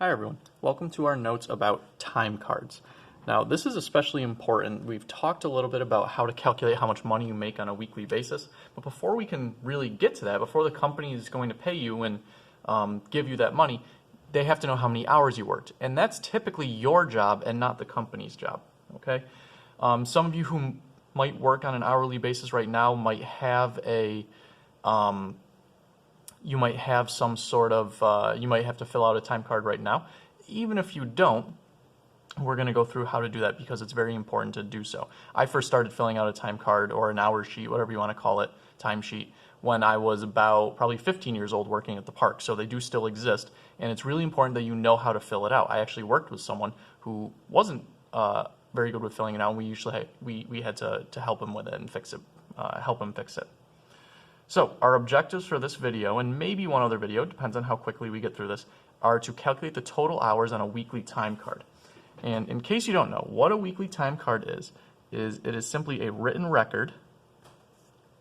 Hi everyone, welcome to our notes about time cards. Now this is especially important. We've talked a little bit about how to calculate how much money you make on a weekly basis, but before we can really get to that, before the company is going to pay you and give you that money, they have to know how many hours you worked, and that's typically your job and not the company's job, okay? Some of you who might work on an hourly basis right now might have you might have some sort of, you might have to fill out a time card right now. Even if you don't, we're going to go through how to do that because it's very important to do so. I first started filling out a time card or an hour sheet, whatever you want to call it, time sheet, when I was about probably 15 years old working at the park. So they do still exist, and it's really important that you know how to fill it out. I actually worked with someone who wasn't very good with filling it out, and we had to help him with it and fix it, help him fix it. So our objectives for this video, and maybe one other video, depends on how quickly we get through this, are to calculate the total hours on a weekly time card. And in case you don't know, what a weekly time card is it is simply a written record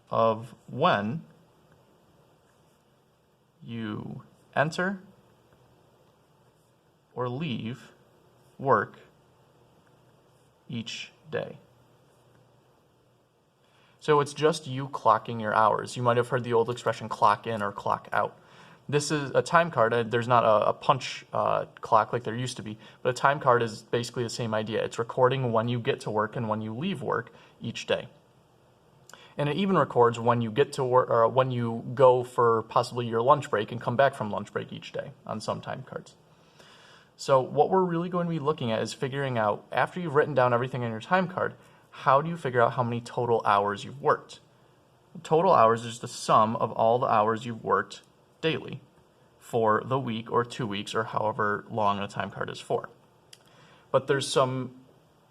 of when you enter or leave work each day. So it's just you clocking your hours. You might have heard the old expression clock in or clock out. This is a time card. There's not a punch clock like there used to be, but a time card is basically the same idea. It's recording when you get to work and when you leave work each day. And it even records when you get to work or when you go for possibly your lunch break and come back from lunch break each day on some time cards. So what we're really going to be looking at is figuring out, after you've written down everything on your time card, how do you figure out how many total hours you've worked? Total hours is the sum of all the hours you've worked daily for the week or 2 weeks or however long a time card is for. But there's some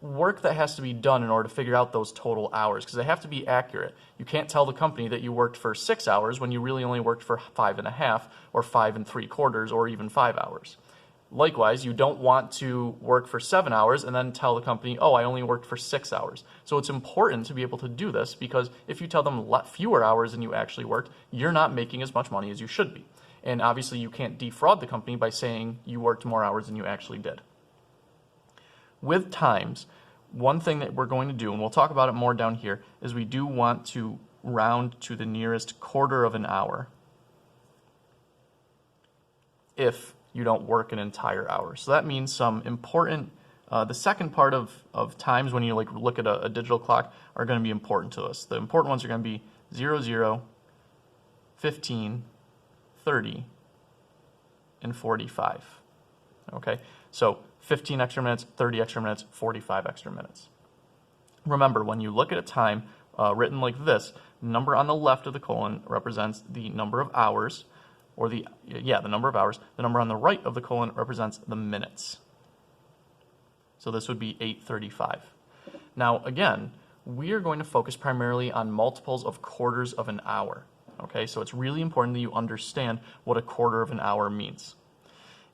work that has to be done in order to figure out those total hours because they have to be accurate. You can't tell the company that you worked for 6 hours when you really only worked for 5.5 or 5 3/4 or even 5 hours. Likewise, you don't want to work for 7 hours and then tell the company, oh, I only worked for 6 hours. So it's important to be able to do this because if you tell them fewer hours than you actually worked, you're not making as much money as you should be. And obviously you can't defraud the company by saying you worked more hours than you actually did. With times, one thing that we're going to do, and we'll talk about it more down here, is we do want to round to the nearest quarter of an hour if you don't work an entire hour. So that means some important, the second part of times when you look at a digital clock are going to be important to us. The important ones are going to be 0, 0, 15, 30, and 45. Okay, so 15 extra minutes, 30 extra minutes, 45 extra minutes. Remember, when you look at a time written like this, the number on the left of the colon represents the number of hours, or the number of hours. The number on the right of the colon represents the minutes. So this would be 8:35. Now again, we are going to focus primarily on multiples of quarters of an hour. Okay, so it's really important that you understand what a quarter of an hour means.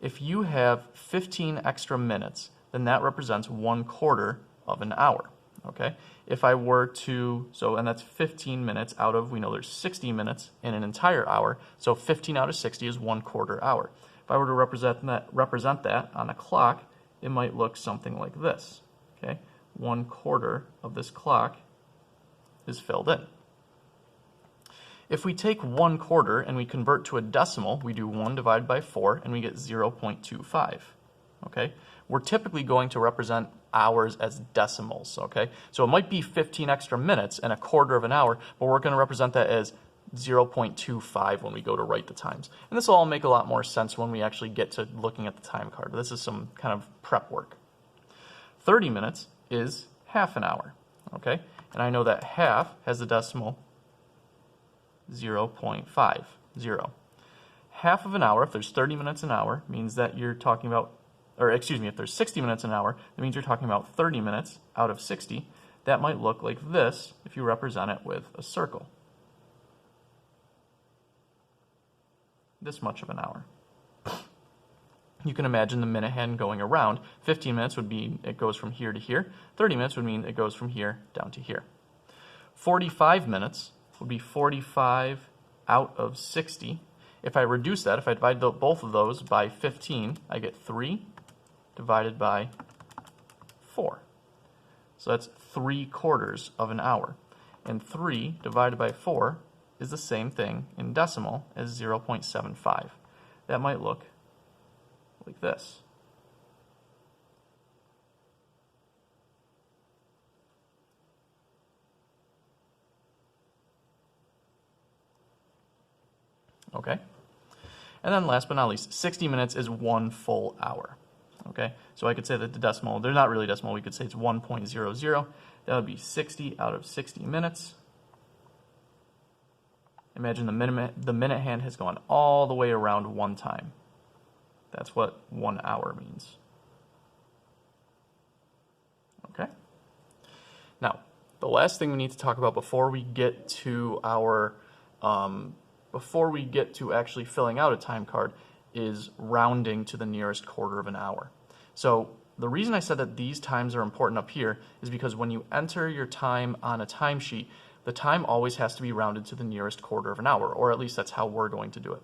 If you have 15 extra minutes, then that represents 1/4 of an hour. Okay, if I were to, and that's 15 minutes out of, we know there's 60 minutes in an entire hour, so 15 out of 60 is 1/4 hour. If I were to represent that on a clock, it might look something like this. Okay, 1/4 of this clock is filled in. If we take 1/4 and we convert to a decimal, we do 1 divided by 4 and we get 0.25. Okay, we're typically going to represent hours as decimals, okay? So it might be 15 extra minutes and 1/4 of an hour, but we're going to represent that as 0.25 when we go to write the times. And this will all make a lot more sense when we actually get to looking at the time card. This is some kind of prep work. 30 minutes is half an hour, okay? And I know that half has the decimal 0.50. Half of an hour, if there's 30 minutes an hour, means that you're talking about, or excuse me, if there's 60 minutes an hour, that means you're talking about 30 minutes out of 60. That might look like this if you represent it with a circle. This much of an hour. You can imagine the minute hand going around. 15 minutes would mean it goes from here to here. 30 minutes would mean it goes from here down to here. 45 minutes would be 45 out of 60. If I reduce that, if I divide both of those by 15, I get 3 divided by 4. So that's 3/4 of an hour. And 3 divided by 4 is the same thing in decimal as 0.75. That might look like this. Okay? And then last but not least, 60 minutes is 1 full hour. Okay? So I could say that the decimal, they're not really decimal, we could say it's 1.00. That would be 60 out of 60 minutes. Imagine the minute hand has gone all the way around one time. That's what 1 hour means. Okay? Now, the last thing we need to talk about before we get to actually filling out a time card is rounding to the nearest quarter of an hour. So the reason I said that these times are important up here is because when you enter your time on a timesheet, the time always has to be rounded to the nearest quarter of an hour, or at least that's how we're going to do it.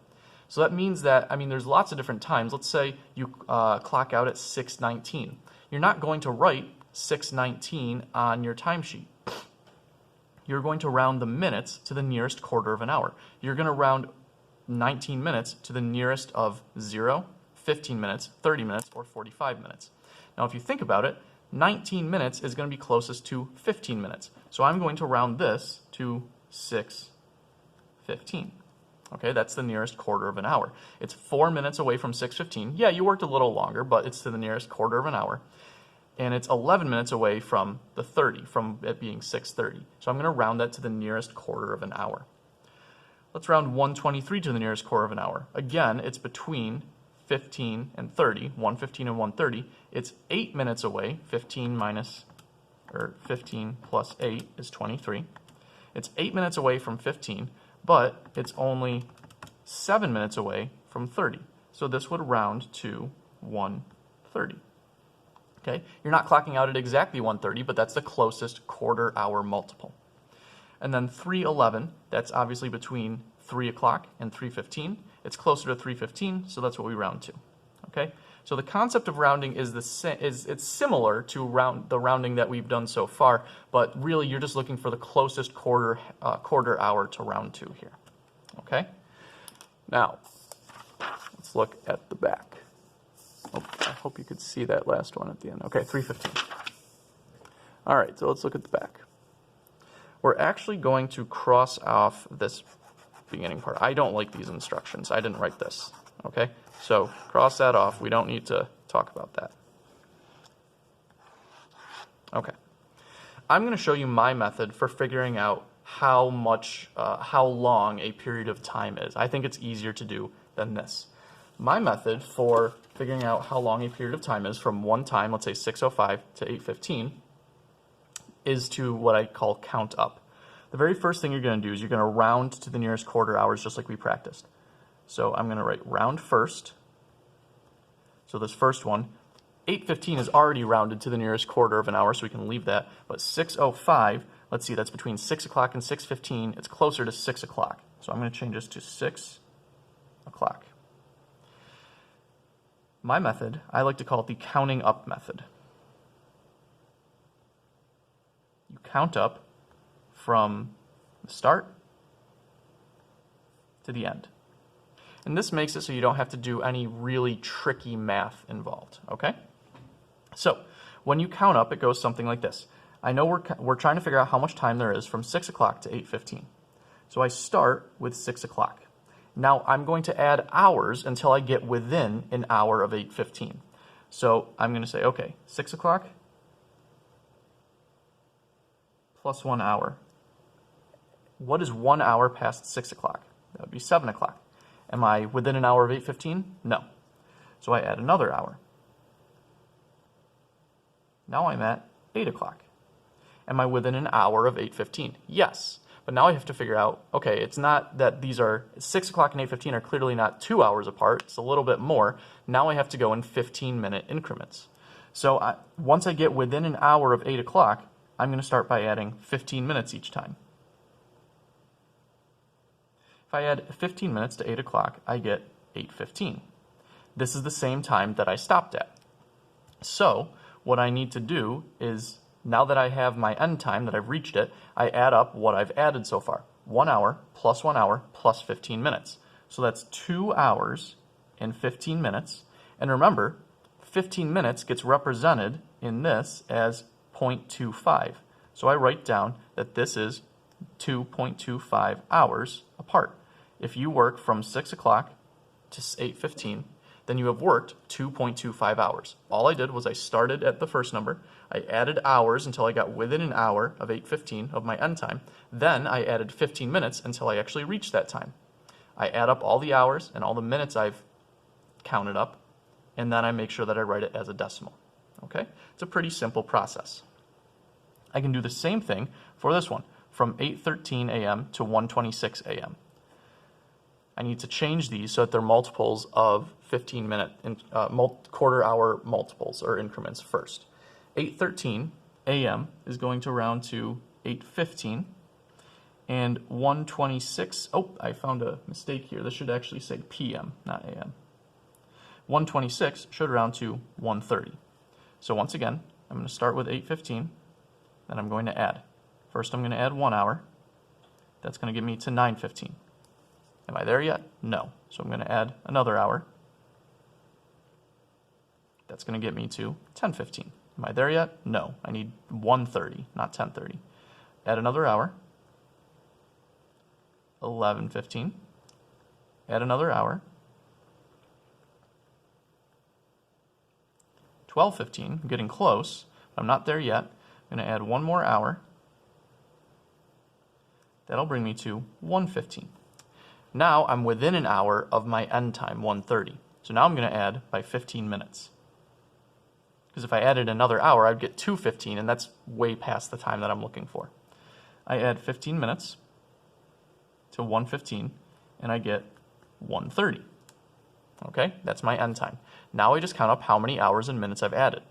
So that means that, there's lots of different times. Let's say you clock out at 6:19. You're not going to write 6:19 on your timesheet. You're going to round the minutes to the nearest quarter of an hour. You're going to round 19 minutes to the nearest of 0, 15 minutes, 30 minutes, or 45 minutes. Now, if you think about it, 19 minutes is going to be closest to 15 minutes. So I'm going to round this to 6:15. Okay, that's the nearest quarter of an hour. It's 4 minutes away from 6:15. Yeah, you worked a little longer, but it's to the nearest quarter of an hour. And it's 11 minutes away from the 30, from it being 6:30. So I'm going to round that to the nearest quarter of an hour. Let's round 123 to the nearest quarter of an hour. Again, it's between 15 and 30, 115 and 130. It's 8 minutes away. 15 plus 8 is 23. It's 8 minutes away from 15, but it's only 7 minutes away from 30. So this would round to 130. Okay, you're not clocking out at exactly 1:30, but that's the closest quarter hour multiple. And then 3:11, that's obviously between 3 o'clock and 3:15. It's closer to 3:15, so that's what we round to. Okay, so the concept of rounding is it's similar to the rounding that we've done so far, but really you're just looking for the closest quarter hour to round to here. Okay, now let's look at the back. Oh, I hope you could see that last one at the end. Okay, 3:15. All right, so let's look at the back. We're actually going to cross off this beginning part. I don't like these instructions. I didn't write this. Okay, so cross that off. We don't need to talk about that. Okay, I'm going to show you my method for figuring out how long a period of time is. I think it's easier to do than this. My method for figuring out how long a period of time is from one time, let's say 6:05 to 8:15, is to what I call count up. The very first thing you're going to do is you're going to round to the nearest quarter hours just like we practiced. So I'm going to write round first. So this first one, 8:15 is already rounded to the nearest quarter of an hour, so we can leave that. But 6:05, let's see, that's between 6 o'clock and 6:15. It's closer to 6 o'clock. So I'm going to change this to 6 o'clock. My method, I like to call it the counting up method. You count up from the start to the end. And this makes it so you don't have to do any really tricky math involved, okay? So when you count up, it goes something like this. I know we're trying to figure out how much time there is from 6 o'clock to 8:15. So I start with 6 o'clock. Now I'm going to add hours until I get within an hour of 8:15. So I'm going to say, okay, 6 o'clock plus 1 hour. What is 1 hour past 6 o'clock? That would be 7 o'clock. Am I within an hour of 8:15? No. So I add another hour. Now I'm at 8 o'clock. Am I within an hour of 8:15? Yes. But now I have to figure out, okay, it's not that these are 6 o'clock and 8:15 are clearly not 2 hours apart. It's a little bit more. Now I have to go in 15-minute increments. So once I get within an hour of 8 o'clock, I'm going to start by adding 15 minutes each time. If I add 15 minutes to 8 o'clock, I get 8:15. This is the same time that I stopped at. So what I need to do is, now that I have my end time, that I've reached it, I add up what I've added so far. 1 hour plus 1 hour plus 15 minutes. So that's 2 hours and 15 minutes. And remember, 15 minutes gets represented in this as 0.25. So I write down that this is 2.25 hours apart. If you work from 6 o'clock to 8:15, then you have worked 2.25 hours. All I did was I started at the first number, I added hours until I got within an hour of 8:15 of my end time, then I added 15 minutes until I actually reached that time. I add up all the hours and all the minutes I've counted up, and then I make sure that I write it as a decimal. Okay? It's a pretty simple process. I can do the same thing for this one, from 8:13 a.m. to 1:26 a.m. I need to change these so that they're multiples of 15-minute, quarter hour multiples or increments first. 8:13 a.m. is going to round to 8:15, and 1:26, oh, I found a mistake here. This should actually say p.m., not a.m. 1:26 should round to 1:30. So once again, I'm going to start with 8:15, then I'm going to add. First, I'm going to add 1 hour. That's going to get me to 9:15. Am I there yet? No. So I'm going to add another hour. That's going to get me to 10:15. Am I there yet? No. I need 1:30, not 10:30. Add another hour. 11:15. Add another hour. 12:15. I'm getting close. I'm not there yet. I'm going to add one more hour. That'll bring me to 1:15. Now I'm within an hour of my end time, 1:30. So now I'm going to add by 15 minutes. Because if I added another hour, I'd get 2:15, and that's way past the time that I'm looking for. I add 15 minutes to 1:15, and I get 1:30. Okay, that's my end time. Now I just count up how many hours and minutes I've added.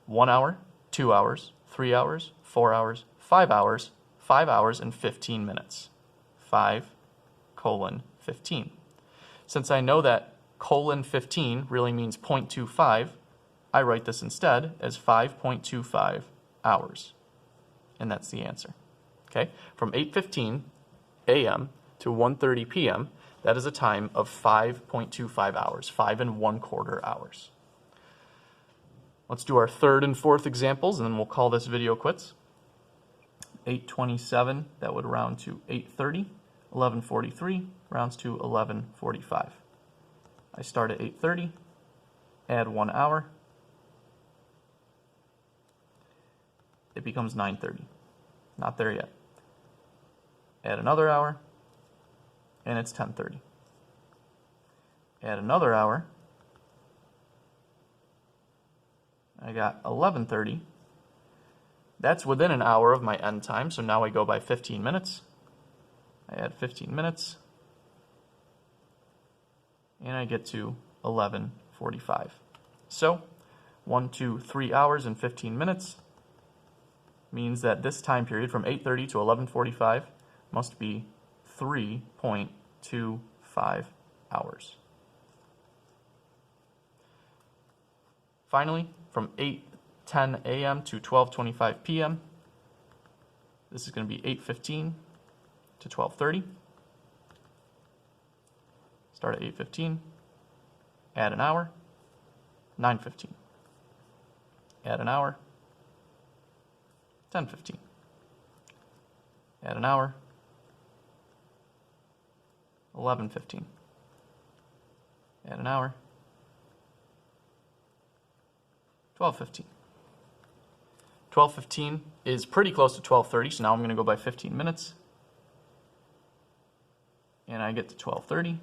1 hour, 2 hours, 3 hours, 4 hours, 5 hours, 5 hours and 15 minutes. 5:15. Since I know that :15 really means 0.25, I write this instead as 5.25 hours. And that's the answer. Okay? From 8:15 a.m. to 1:30 p.m., that is a time of 5.25 hours, 5 1/4 hours. Let's do our third and fourth examples, and then we'll call this video quits. 8:27, that would round to 8:30. 11:43 rounds to 11:45. I start at 8:30, add 1 hour. It becomes 9:30. Not there yet. Add another hour, and it's 10:30. Add another hour. I got 11:30. That's within an hour of my end time, so now I go by 15 minutes. I add 15 minutes, and I get to 11:45. So 1, 2, 3 hours and 15 minutes means that this time period from 8:30 to 11:45 must be 3.25 hours. Finally, from 8:10 a.m. to 12:25 p.m., this is going to be 8:15 to 12:30. Start at 8:15, add an hour, 9:15. Add an hour, 10:15. Add an hour, 11:15. Add an hour, 12:15. 12:15 is pretty close to 12:30, so now I'm going to go by 15 minutes. And I get to 12:30.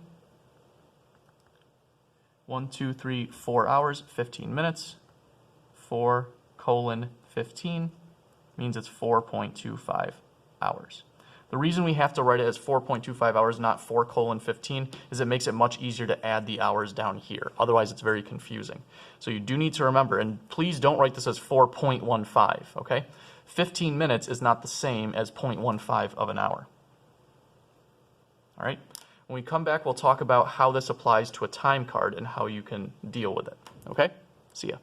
1, 2, 3, 4 hours, 15 minutes. 4:15 means it's 4.25 hours. The reason we have to write it as 4.25 hours, not 4:15, is it makes it much easier to add the hours down here. Otherwise, it's very confusing. So you do need to remember, and please don't write this as 4.15, okay? 15 minutes is not the same as 0.15 of an hour. All right? When we come back, we'll talk about how this applies to a time card and how you can deal with it. Okay? See ya.